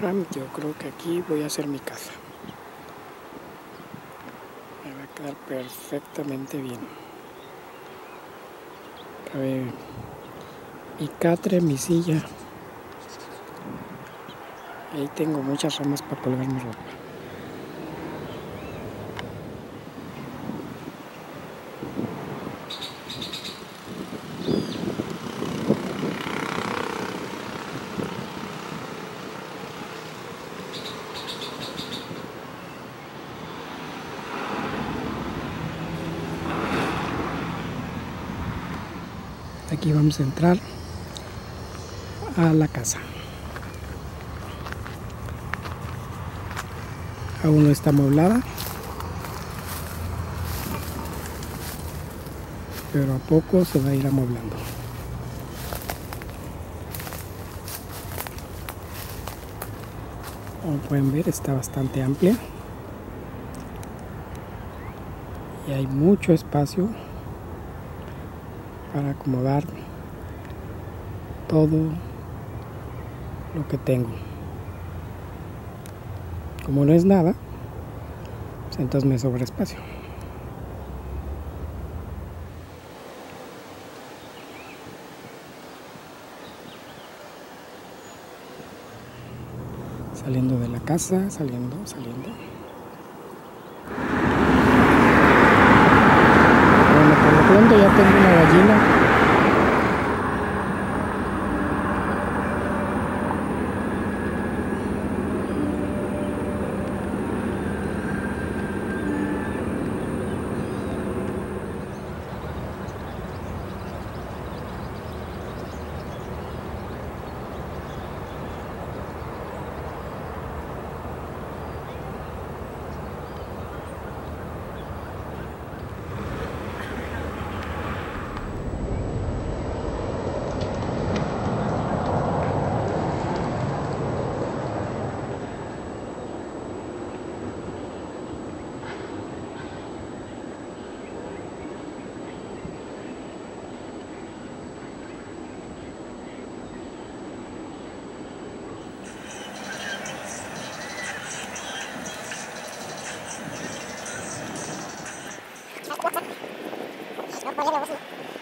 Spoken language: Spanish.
Yo creo que aquí voy a hacer mi casa. Me va a quedar perfectamente bien. Cabe mi catre, mi silla. Ahí tengo muchas ramas para colgar mi ropa. Aquí vamos a entrar a la casa. Aún no está amueblada, pero a poco se va a ir amueblando. Como pueden ver, está bastante amplia y hay mucho espacio para acomodar todo lo que tengo. Como no es nada, pues entonces me sobra espacio. Saliendo de la casa, saliendo. Bueno, por lo pronto ya tengo una gallina. No podemos ir.